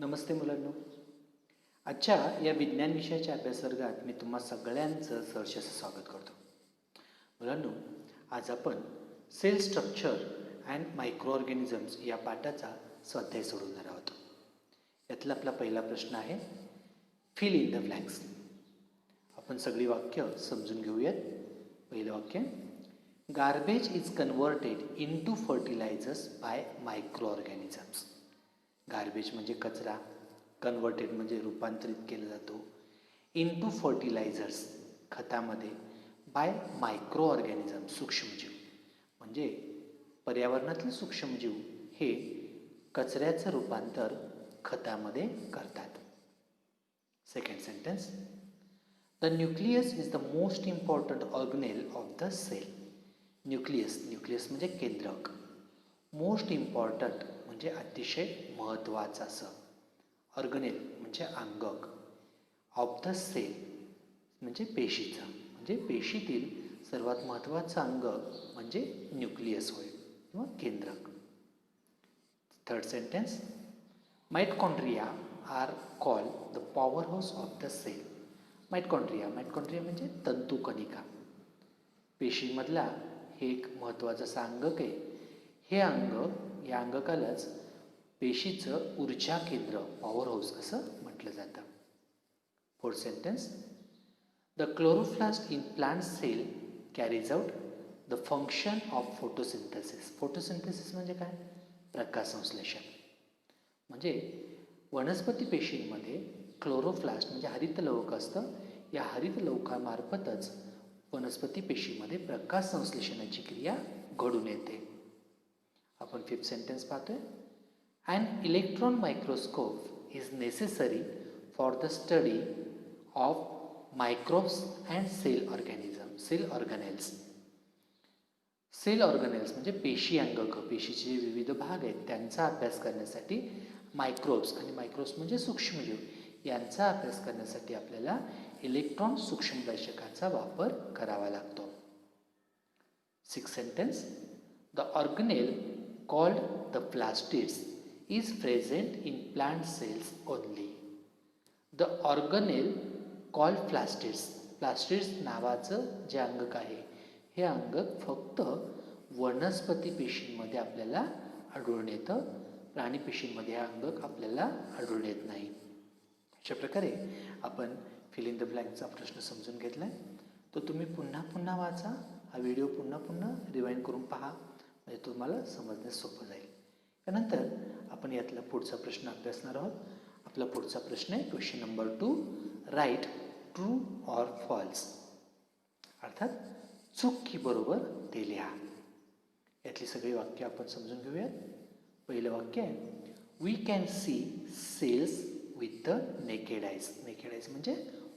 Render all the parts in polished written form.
नमस्ते मुलांनो. आजच्या या विज्ञान विषयाच्या अभ्यासवर्गात मी तुम्हा सगळ्यांचं सहर्ष स्वागत करतो. मुलांनो, आज आपण cell structure and microorganisms या पाठाचा स्वाध्याय सोडवणार आहोत. यातला आपला पहिला प्रश्न आहे, फिल इन द ब्लँक्स. आपण सगळी वाक्य समजून घेऊयात. पहिलं वाक्य, garbage is converted into fertilisers by microorganisms. Garbage म्हणजे कचरा, कन्व्हर्टेड म्हणजे रूपांतरित केला जातो, इनटू फर्टिलायझर्स खतामध्ये, बाय मायक्रो ऑर्गॅनिझम सूक्ष्मजीव. म्हणजे पर्यावरणातले सूक्ष्मजीव हे कचऱ्याचं रूपांतर खतामध्ये करतात. Second sentence, the nucleus is the most important organelle of the cell. Nucleus म्हणजे केंद्रक, मोस्ट इम्पॉर्टंट म्हणजे अतिशय महत्त्वाचं असं, ऑर्गनेल म्हणजे अंगक, ऑफ द सेल म्हणजे पेशीचं, म्हणजे पेशीतील सर्वात महत्त्वाचं अंग म्हणजे न्यूक्लियस होय किंवा केंद्रक. Third sentence, mitochondria are called the powerhouse of the cell. Mitochondria म्हणजे तंतुकणिका, पेशीमधला हे एक महत्त्वाचं असं अंगक आहे. हे अंग, या अंगकालाच पेशीचं ऊर्जा केंद्र, पॉवर हाऊस असं म्हटलं जातं. Fourth sentence, the chloroplast in plant cell carries out the function of photosynthesis. Photosynthesis म्हणजे काय? प्रकाशसंश्लेषण. म्हणजे वनस्पती पेशींमध्ये क्लोरोप्लास्ट म्हणजे हरितलवक असतं. या हरितलवकामार्फतच वनस्पती पेशीमध्ये प्रकाशसंश्लेषणाची क्रिया घडून येते. आपण फिफ्थ सेंटेन्स पाहतोय, an electron microscope is necessary for the study of microbes and cell organelles. Cell organelles म्हणजे पेशी अंगक, पेशीचे जे विविध भाग आहेत त्यांचा अभ्यास करण्यासाठी मायक्रोब्स, आणि मायक्रोब्स म्हणजे सूक्ष्मजीव, यांचा अभ्यास करण्यासाठी आपल्याला इलेक्ट्रॉन सूक्ष्मदर्शकाचा वापर करावा लागतो. Sixth sentence, the organelle called the plastids is present in plant cells only. The organelle called plastids. plastids नावाचं जे अंगक आहे, हे अंगक फक्त वनस्पती पेशींमध्ये आपल्याला आढळून येतं. प्राणी पेशींमध्ये हे अंगक आपल्याला आढळून येत नाही. अशा प्रकारे आपण फिल इन द ब्लँकचा प्रश्न समजून घेतला आहे. तो तुम्ही पुन्हा पुन्हा वाचा, हा व्हिडिओ पुन्हा पुन्हा रिवाइंड करून पहा, म्हणजे तुम्हाला समजण्यास सोपं जाईल. त्यानंतर आपण यातला पुढचा प्रश्न अभ्यासणार आहोत. आपला पुढचा प्रश्न आहे question number 2, write true or false. अर्थात चूक की बरोबर ते लिहा. यातली सगळी वाक्य आपण समजून घेऊयात. पहिलं वाक्य आहे, we can see cells with the naked eyes. Naked eyes म्हणजे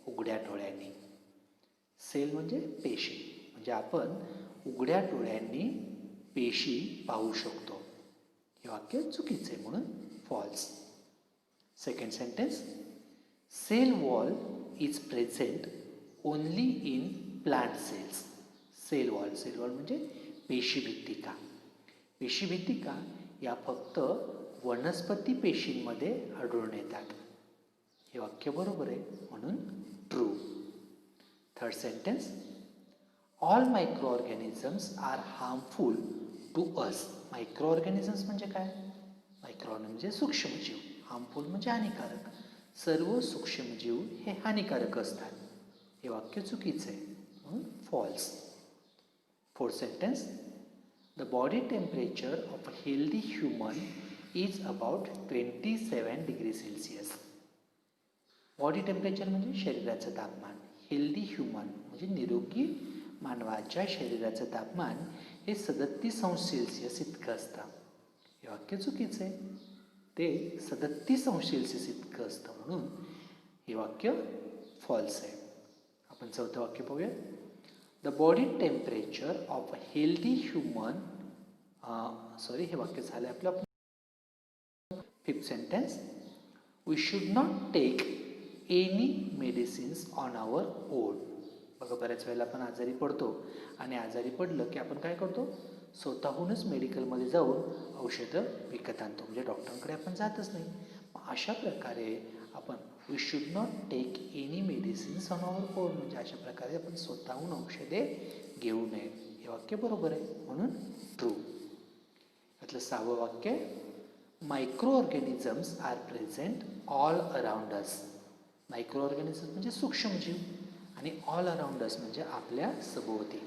उघड्या डोळ्यांनी. सेल म्हणजे पेशी, म्हणजे आपण उघड्या डोळ्यांनी पेशी पाहू शकतो. हे वाक्य चुकीचं आहे म्हणून false. Second sentence, cell wall is present only in plant cells. Cell wall म्हणजे पेशीभित्तिका. पेशीभित्तिका या फक्त वनस्पती पेशींमध्ये आढळून येतात. हे वाक्य बरोबर आहे म्हणून true. Third sentence, all microorganisms are harmful to us. Microorganisms म्हणजे काय? मायक्रो म्हणजे सूक्ष्मजीव, हार्मफुल म्हणजे हानिकारक. सर्व सूक्ष्मजीव हे हानिकारक असतात. हे वाक्य चुकीचं आहे म्हणून false. Fourth sentence, the body temperature of a healthy human is about 27 degree Celsius. Body temperature म्हणजे शरीराचं तापमान. हेल्दी ह्युमन म्हणजे निरोगी मानवाच्या शरीराचं तापमान हे 37 अंश सेल्सिअस इतकं असतं. हे वाक्य चुकीचं आहे. ते 37 अंश सेल्सिअस इतकं असतं म्हणून हे वाक्य फॉल्स आहे. आपण चौथं वाक्य पाहूया. The body temperature of a healthy human, हे वाक्य झालं आपलं. Fifth sentence, we should not take any medicines on our own. बघा, बऱ्याच वेळेला आपण आजारी पडतो आणि आजारी पडलं की आपण काय करतो, स्वतःहूनच मेडिकलमध्ये जाऊन औषधं विकत आणतो. म्हणजे डॉक्टरांकडे आपण जातच नाही. अशा प्रकारे आपण we should not take any medicines on our own, म्हणजे अशा प्रकारे आपण स्वतःहून औषधे घेऊ नये. हे वाक्य बरोबर आहे, म्हणून ट्रू. यातलं 6वं वाक्य, microorganisms are present all around us. Microorganisms म्हणजे सूक्ष्मजीव आणि ऑल अराउंड अस म्हणजे आपल्या सभोवती.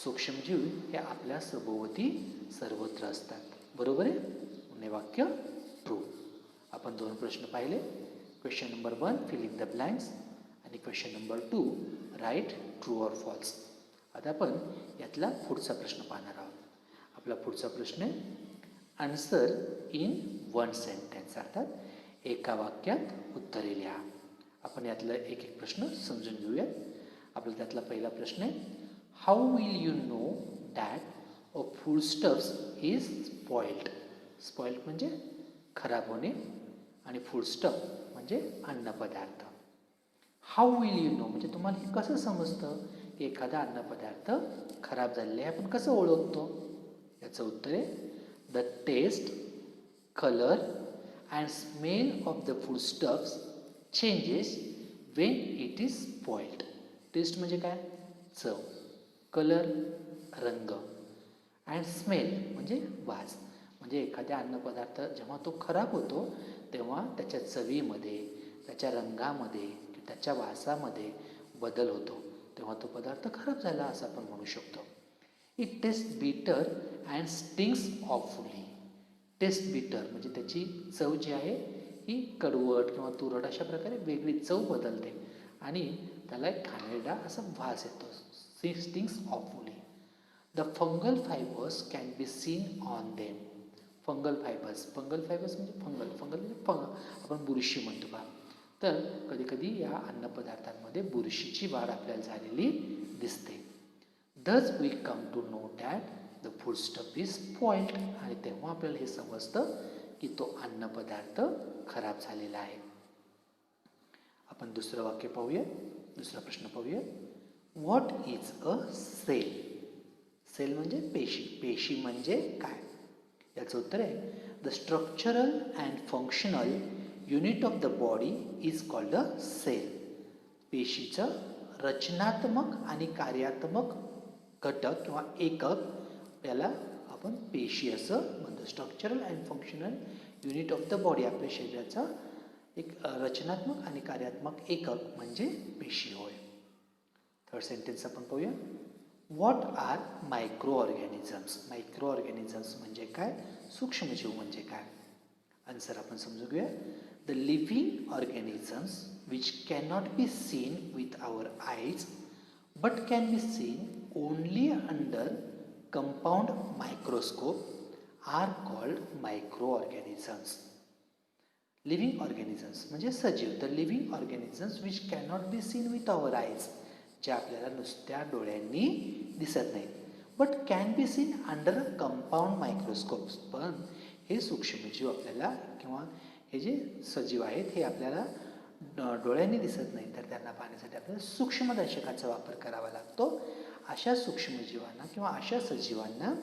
सूक्ष्मजीव हे आपल्या सभोवती सर्वत्र असतात. बरोबर आहे, हे वाक्य ट्रू. आपण 2 प्रश्न पाहिले. Question number 1 filling the blanks आणि question number 2 write true or false. आता आपण यातला पुढचा प्रश्न पाहणार आहोत. आपला पुढचा प्रश्न आहे आन्सर इन 1 सेंटेन्स, अर्थात एका वाक्यात उत्तरे लिहा. आपण यातला एक एक प्रश्न समजून घेऊयात. आपला त्यातला पहिला प्रश्न आहे how will you know that a foodstuffs is spoiled. Spoiled म्हणजे खराब होणे आणि फूडस्टफ म्हणजे अन्नपदार्थ. हाऊ विल यू नो म्हणजे तुम्हाला हे कसं समजतं की एखादा अन्नपदार्थ खराब झालेला आहे, आपण कसं ओळखतो. याचं उत्तर आहे the taste, colour and smell of the foodstuffs changes when it is spoiled. Taste म्हणजे काय, चव, कलर रंग, अँड स्मेल म्हणजे वास. म्हणजे एखाद्या अन्नपदार्थ जेव्हा तो खराब होतो तेव्हा त्याच्या चवीमध्ये, त्याच्या रंगामध्ये, त्याच्या वासामध्ये बदल होतो, तेव्हा तो पदार्थ खराब झाला असं आपण म्हणू शकतो. It taste bitter and stings awfully. Taste bitter म्हणजे त्याची चव जी आहे ही कडवट किंवा तुरट अशा प्रकारे वेगळी चव बदलते आणि त्याला एक घाणेरडा असा वास येतो. Stings awfully. The fungal fibres can be scene on them. Fungal fibres म्हणजे फंगल म्हणजे आपण बुरशी म्हणतो बा. तर कधीकधी या अन्नपदार्थांमध्ये बुरशीची वाढ आपल्याला झालेली दिसते. Thus we come to know that the foodstuff is spoiled. आणि तेव्हा आपल्याला हे समजतं की तो अन्नपदार्थ खराब झालेला आहे. आपण दुसरं वाक्य पाहूया. दुसरा प्रश्न पाहूया. What is a cell. Cell म्हणजे पेशी. पेशी म्हणजे काय. याचं उत्तर आहे the structural and functional unit of the body is called a cell. पेशीचं रचनात्मक आणि कार्यात्मक घटक किंवा एकक याला आपण पेशी असं म्हणतो. Structural and functional unit of the body आपल्या शरीराचा एक रचनात्मक आणि कार्यात्मक एकक म्हणजे पेशी होय. थर्ड सेंटेन्स आपण पाहूया. What are microorganisms. Microorganisms म्हणजे काय, सूक्ष्मजीव म्हणजे काय. आन्सर आपण समजून घेऊया. The living organisms which cannot be seen with our eyes but can be seen only under compound microscope are called microorganisms. Living organisms म्हणजे सजीव. The living organisms which cannot be seen with our eyes, जे आपल्याला नुसत्या डोळ्यांनी दिसत नाहीत, but can be seen under a compound microscopes. पण हे सूक्ष्मजीव आपल्याला किंवा हे जे सजीव आहेत हे आपल्याला डोळ्यांनी दिसत नाही, तर त्यांना पाहण्यासाठी आपल्याला सूक्ष्मदर्शकाचा वापर करावा लागतो. अशा सूक्ष्मजीवांना किंवा अशा सजीवांना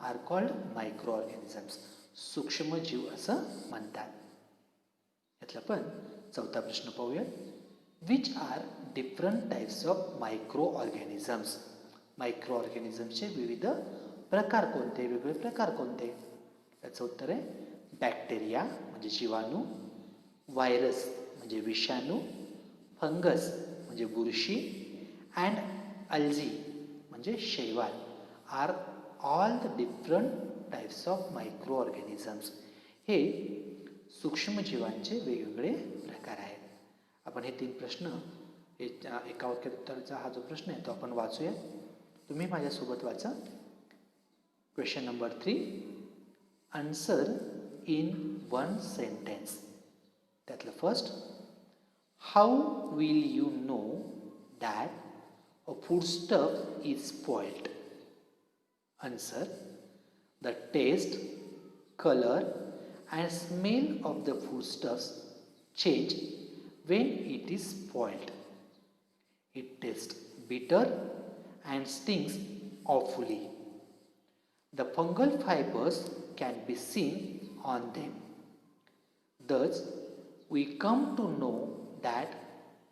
आर कॉल्ड मायक्रो ऑर्गॅनिझम्स, सूक्ष्मजीव असं म्हणतात. यातला पण चौथा प्रश्न पाहूया. Which are different types of microorganisms. मायक्रो ऑर्गॅनिझम्सचे विविध प्रकार कोणते, वेगवेगळे प्रकार कोणते. याचं उत्तर आहे बॅक्टेरिया म्हणजे जीवाणू, व्हायरस म्हणजे विषाणू, फंगस म्हणजे बुरशी, अँड अल्जी म्हणजे शैवाल are all the different types of microorganisms. हे सूक्ष्मजीवांचे वेगवेगळे प्रकार आहेत. आपण हे 3 प्रश्न एका वाक्यात उत्तराचा हा जो प्रश्न आहे तो आपण वाचूया. तुम्ही माझ्यासोबत वाचा. Question number 3 answer in 1 sentence. त्यातलं first, how will you know that a foodstuff is spoiled. Answer the taste, colour and smell of the foodstuffs change when it is spoiled. It tastes bitter and stings awfully. The fungal fibers can be seen on them. Thus, we come to know that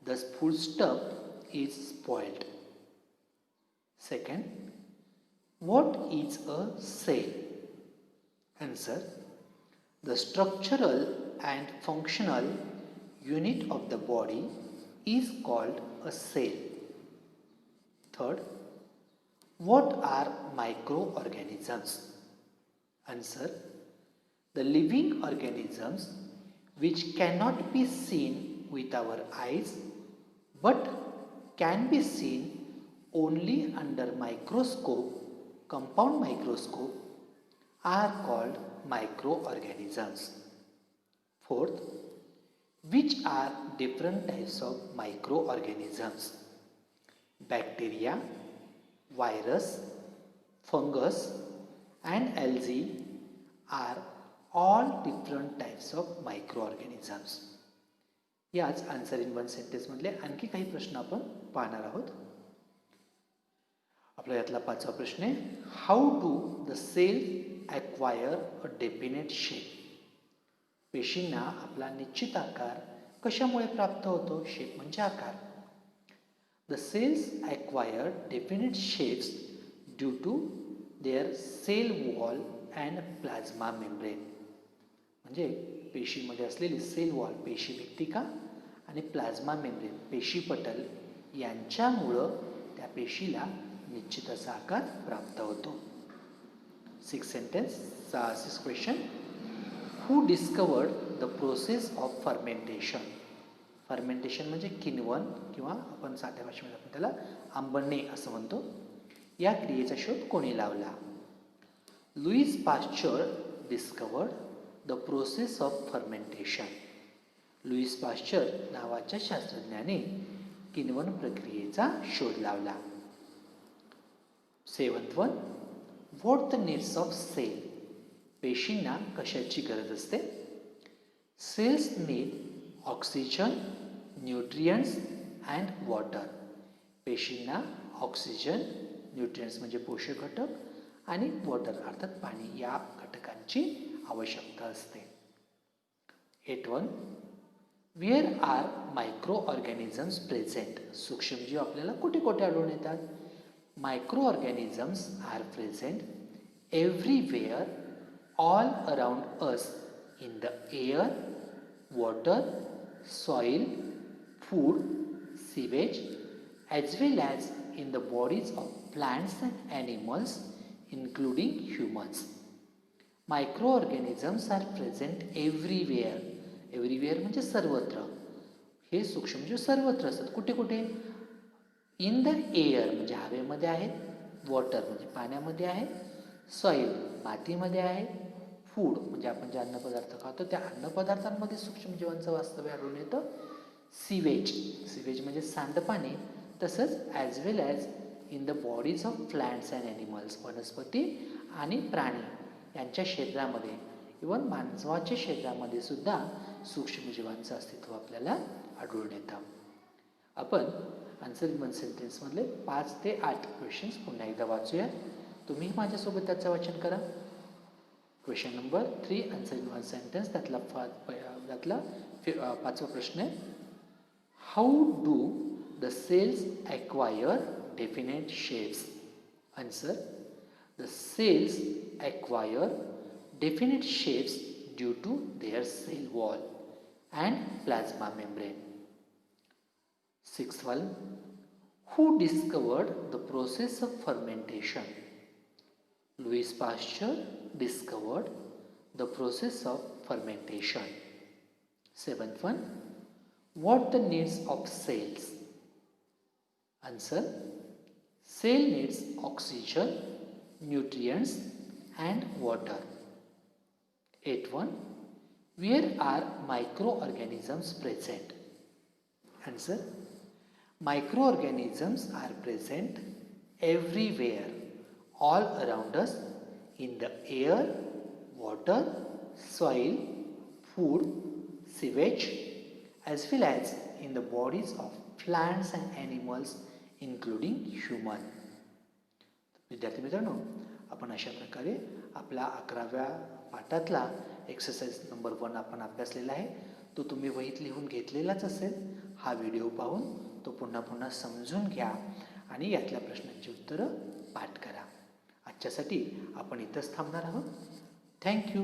the foodstuff is spoiled. Second, what is a cell? Answer, the structural and functional unit of the body is called a cell. Third, what are microorganisms? Answer, the living organisms which cannot be seen with our eyes but can be seen only under microscope, compound microscope, are called microorganisms. Fourth, which are different types of microorganisms? Bacteria, virus, fungus and algae are all different types of microorganisms. याच answer in one sentence मधले आणखी काही प्रश्न आपण पाहणार आहोत. आपला यातला पाचवा प्रश्न आहे, how do the cell acquire a definite shape? पेशींना आपला निश्चित आकार कशामुळे प्राप्त होतो? शेप म्हणजे आकार. The cells acquire definite shapes due to their cell wall and plasma membrane. म्हणजे पेशीमध्ये असलेली सेल वॉल, पेशी भित्तिका आणि प्लाझ्मा मेम्ब्रेन, पेशीपटल यांच्यामुळं त्या पेशीला निश्चित असा आकार प्राप्त होतो. Six question, who discovered the process of fermentation? Fermentation म्हणजे किण्वन किंवा आपण साध्या भाषेमध्ये आपण त्याला आंबणे असं म्हणतो. या क्रियेचा शोध कोणी लावला? Louis Pasteur discovered the process of fermentation. Louis Pasteur नावाच्या शास्त्रज्ञाने किण्वन प्रक्रियेचा शोध लावला. Seventh one, what the needs of cell? पेशींना कशाची गरज असते? Cells need oxygen, nutrients and water. पेशींना ऑक्सिजन, न्यूट्रियंट्स म्हणजे पोषक घटक आणि वॉटर अर्थात पाणी या घटकांची आवश्यकता असते. 8.1, where are microorganisms present? सूक्ष्मजीव आपल्याला कुठे कुठे आढळून येतात? Microorganisms are present everywhere all around us in the air, water, soil, food, sewage as well as in the bodies of plants and animals including humans. Microorganisms are present everywhere. Everywhere म्हणजे सर्वत्र. हे सूक्ष्मजीव सर्वत्र असतात. कुठे कुठे? In the air म्हणजे हवेमध्ये आहेत, वॉटर म्हणजे पाण्यामध्ये आहे, सॉइल मातीमध्ये आहे, फूड म्हणजे आपण जे अन्नपदार्थ खातो त्या अन्नपदार्थांमध्ये सूक्ष्मजीवांचं वास्तव्य आढळून येतं, सीवेज, सीवेज म्हणजे सांडपाणी, तसंच as well as in the bodies of plants and animals, वनस्पती आणि प्राणी यांच्या क्षेत्रामध्ये, इवन मानवाच्या क्षेत्रामध्ये सुद्धा सूक्ष्मजीवांचं अस्तित्व आपल्याला आढळून येतं. आपण आन्सर इन वन सेंटेन्समधले 5 ते 8 क्वेश्चन्स पुन्हा एकदा वाचूया. तुम्ही माझ्यासोबत त्याचं वाचन करा. Question number 3 answer in one sentence, त्यातला पाचवा प्रश्न आहे, how do the cells acquire definite shapes? Answer, the cells acquire definite shapes due to their cell wall and plasma membrane. Sixth one, who discovered the process of fermentation? Louis Pasteur discovered the process of fermentation. Seventh one, what the needs of cells? Answer, cell needs oxygen, nutrients and water. 8.1, where are microorganisms present? Answer, microorganisms are present everywhere, all around us, in the air, water, soil, food, sewage, as well as in the bodies of plants and animals, including human. विद्यार्थी मित्रांनो, आपण अशा प्रकारे आपला 11व्या पाठातला exercise number 1 आपण अभ्यासलेला आहे. तो तुम्ही वहीत लिहून घेतलेलाच असेल. हा व्हिडिओ पाहून तो पुन्हा पुन्हा समजून घ्या आणि यातल्या प्रश्नांची उत्तरं पाठ करा. आजच्यासाठी आपण इथंच थांबणार आहोत. थँक्यू.